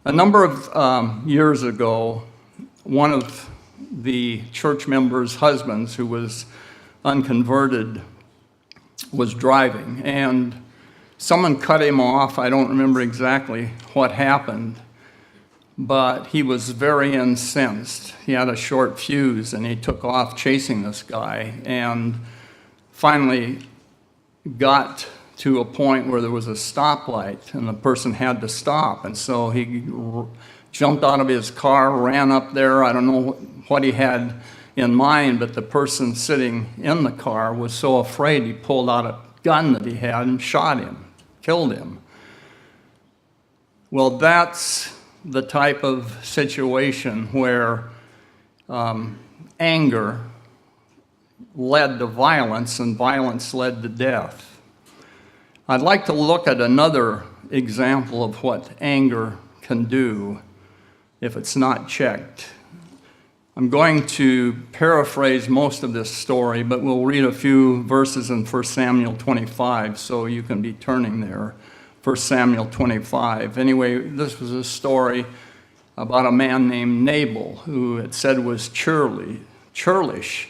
A number of years ago, one of the church members' husbands, who was unconverted, was driving, and someone cut him off. I don't remember exactly what happened, but he was very incensed. He had a short fuse, and he took off chasing this guy, and finally got to a point where there was a stoplight, and the person had to stop. And so he jumped out of his car, ran up there. I don't know what he had in mind, but the person sitting in the car was so afraid he pulled out a gun that he had and shot him, killed him. Well, that's the type of situation where anger led to violence, and violence led to death. I'd like to look at another example of what anger can do if it's not checked. I'm going to paraphrase most of this story, but we'll read a few verses in 1 Samuel 25, so you can be turning there. 1 Samuel 25. Anyway, this was a story about a man named Nabal, who it said was churlish.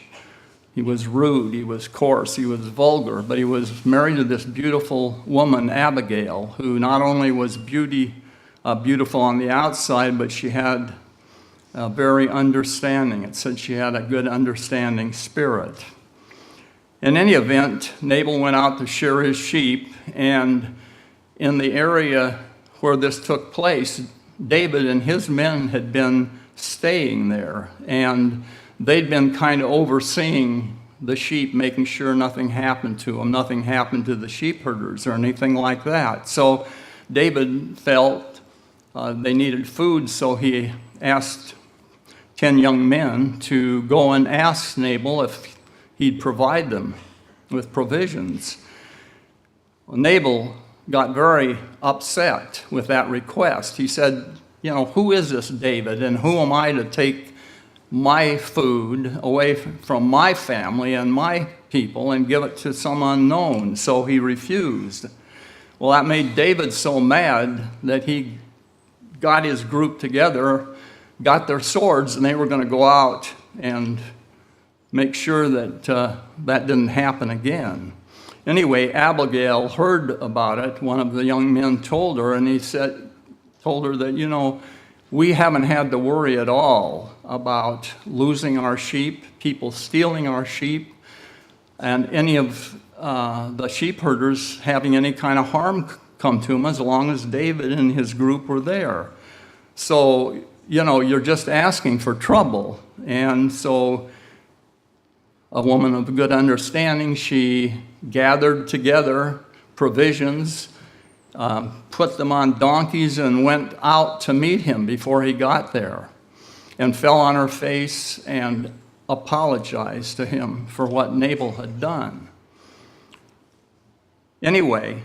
He was rude, he was coarse, he was vulgar, but he was married to this beautiful woman, Abigail, who not only was beautiful on the outside, but she had a very understanding. It said she had a good understanding spirit. In any event, Nabal went out to shear his sheep, and in the area where this took place, David and his men had been staying there, and they'd been kind of overseeing the sheep, making sure nothing happened to them, nothing happened to the sheep herders or anything like that. So David felt they needed food, so he asked 10 young men to go and ask Nabal if he'd provide them with provisions. Well, Nabal got very upset with that request. He said, who is this David, and who am I to take my food away from my family and my people and give it to some unknown? So he refused. Well, that made David so mad that he got his group together, got their swords, and they were going to go out and make sure that that didn't happen again. Anyway, Abigail heard about it. One of the young men told her, and he told her that, we haven't had to worry at all about losing our sheep, people stealing our sheep, and any of the sheep herders having any kind of harm come to them, as long as David and his group were there. So, you're just asking for trouble. And so a woman of good understanding, she gathered together provisions, put them on donkeys, and went out to meet him before he got there, and fell on her face and apologized to him for what Nabal had done. Anyway,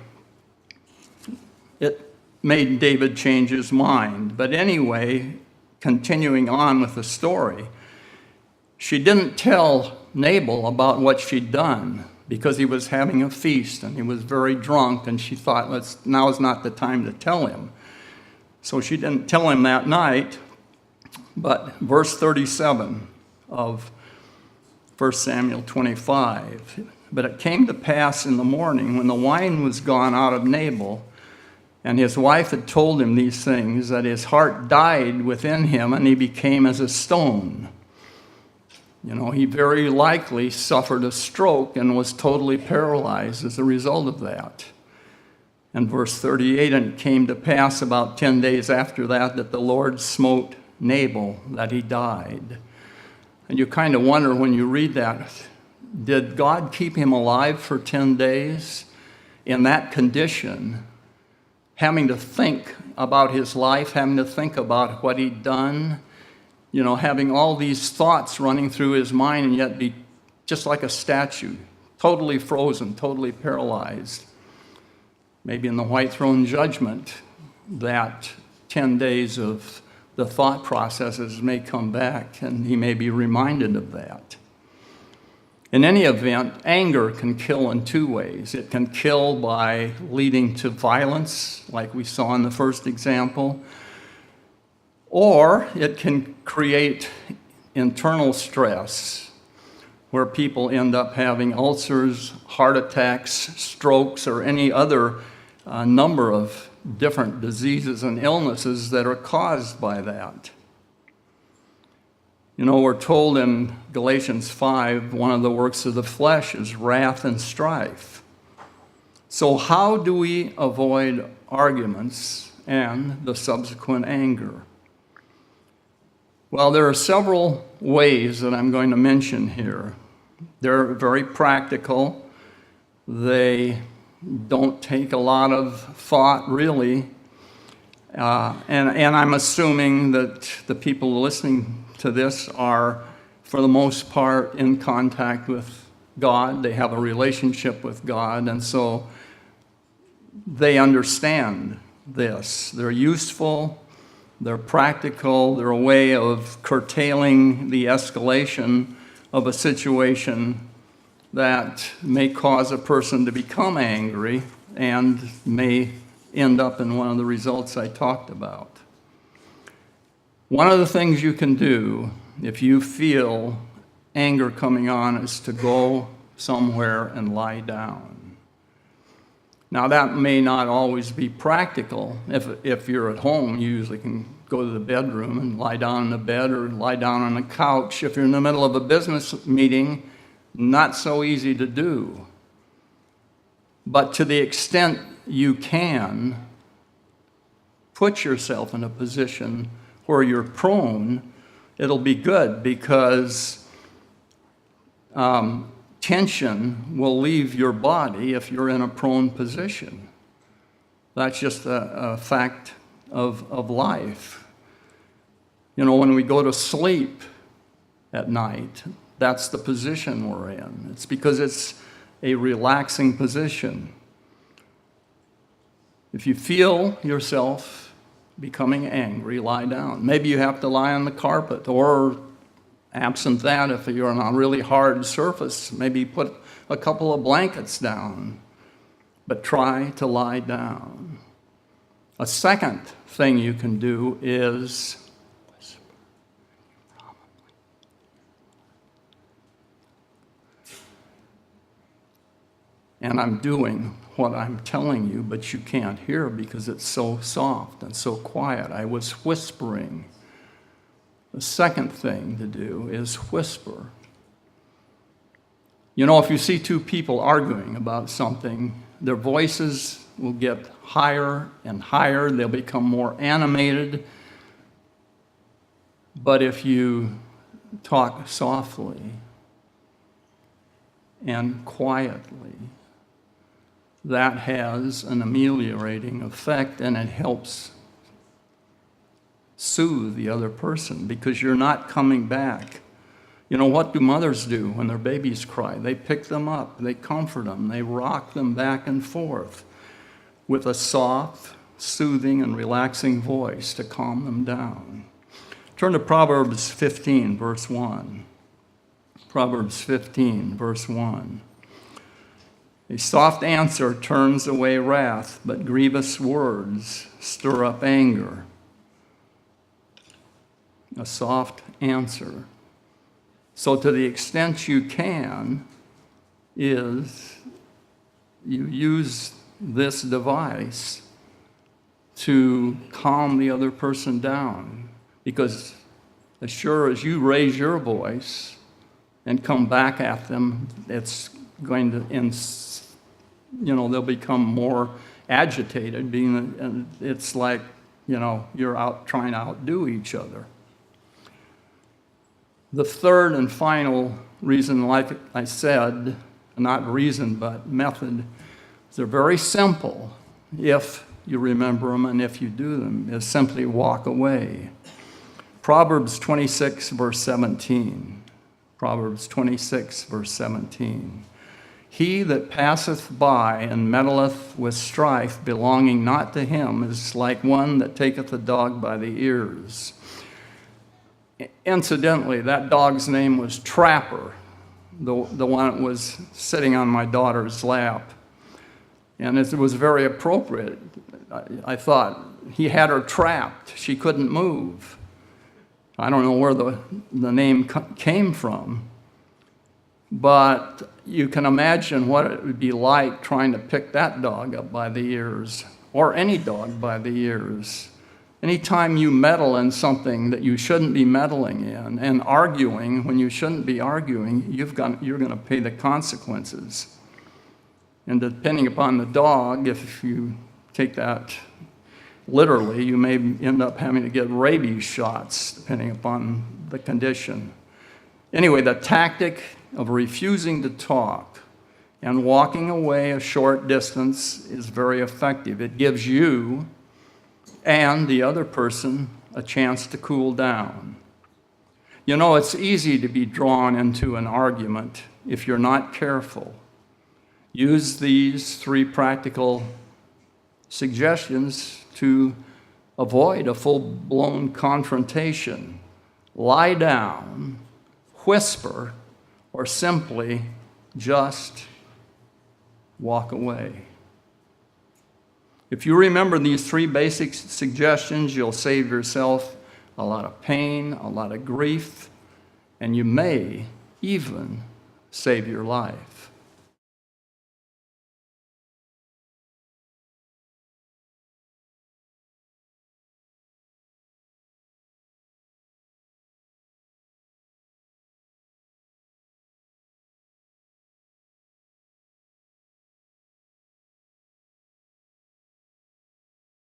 it made David change his mind. But anyway, continuing on with the story, she didn't tell Nabal about what she'd done, because he was having a feast and he was very drunk, and she thought, now is not the time to tell him. So she didn't tell him that night. But verse 37 of 1 Samuel 25, but it came to pass in the morning, when the wine was gone out of Nabal, and his wife had told him these things, that his heart died within him, and he became as a stone. He very likely suffered a stroke and was totally paralyzed as a result of that. And verse 38, and it came to pass about 10 days after that the Lord smote Nabal, that he died. And you kind of wonder when you read that, did God keep him alive for 10 days in that condition, having to think about his life, having to think about what he'd done, having all these thoughts running through his mind, and yet be just like a statue, totally frozen, totally paralyzed? Maybe in the white throne judgment, that 10 days of the thought processes may come back, and he may be reminded of that. In any event, anger can kill in two ways. It can kill by leading to violence, like we saw in the first example, Or it can create internal stress where people end up having ulcers, heart attacks, strokes, or any other number of different diseases and illnesses that are caused by that. You know, we're told in Galatians 5, one of the works of the flesh is wrath and strife. So how do we avoid arguments and the subsequent anger? Well, there are several ways that I'm going to mention here. They're very practical. They don't take a lot of thought, really. And I'm assuming that the people listening to this are, for the most part, in contact with God. They have a relationship with God, and so they understand this. They're useful. They're practical. They're a way of curtailing the escalation of a situation that may cause a person to become angry and may end up in one of the results I talked about. One of the things you can do if you feel anger coming on is to go somewhere and lie down. Now, that may not always be practical. If you're at home, you usually can go to the bedroom and lie down in the bed or lie down on a couch. If you're in the middle of a business meeting, not so easy to do. But to the extent you can, put yourself in a position where you're prone, it'll be good because tension will leave your body if you're in a prone position. That's just a fact of life. You know, when we go to sleep at night, that's the position we're in. It's because it's a relaxing position. If you feel yourself becoming angry, lie down. Maybe you have to lie on the carpet, or absent that, if you're on a really hard surface, maybe put a couple of blankets down, but try to lie down. A second thing you can do is whisper. And I'm doing what I'm telling you, but you can't hear because it's so soft and so quiet. I was whispering. The second thing to do is whisper. You know, if you see two people arguing about something, their voices will get higher and higher. They'll become more animated. But if you talk softly and quietly, that has an ameliorating effect, and it helps soothe the other person because you're not coming back. You know, what do mothers do when their babies cry? They pick them up, they comfort them, they rock them back and forth with a soft, soothing, and relaxing voice to calm them down. Turn to Proverbs 15, verse 1. Proverbs 15, verse 1. A soft answer turns away wrath, but grievous words stir up anger. A soft answer. So to the extent you can, is you use this device to calm the other person down. Because as sure as you raise your voice and come back at them, it's going to, they'll become more agitated, being it's like, you're out trying to outdo each other. The third and final reason, like I said, not reason, but method, they're very simple if you remember them and if you do them, is simply walk away. Proverbs 26, verse 17. Proverbs 26, verse 17. He that passeth by and meddleth with strife belonging not to him is like one that taketh a dog by the ears. Incidentally, that dog's name was Trapper, the one that was sitting on my daughter's lap. And it was very appropriate. I thought he had her trapped. She couldn't move. I don't know where the name came from, but you can imagine what it would be like trying to pick that dog up by the ears, or any dog by the ears. Anytime you meddle in something that you shouldn't be meddling in and arguing when you shouldn't be arguing, you're going to pay the consequences. And depending upon the dog, if you take that literally, you may end up having to get rabies shots, depending upon the condition. Anyway, the tactic of refusing to talk and walking away a short distance is very effective. It gives you and the other person a chance to cool down. You know, it's easy to be drawn into an argument if you're not careful. Use these 3 practical suggestions to avoid a full-blown confrontation. Lie down, whisper, or simply just walk away. If you remember these 3 basic suggestions, you'll save yourself a lot of pain, a lot of grief, and you may even save your life.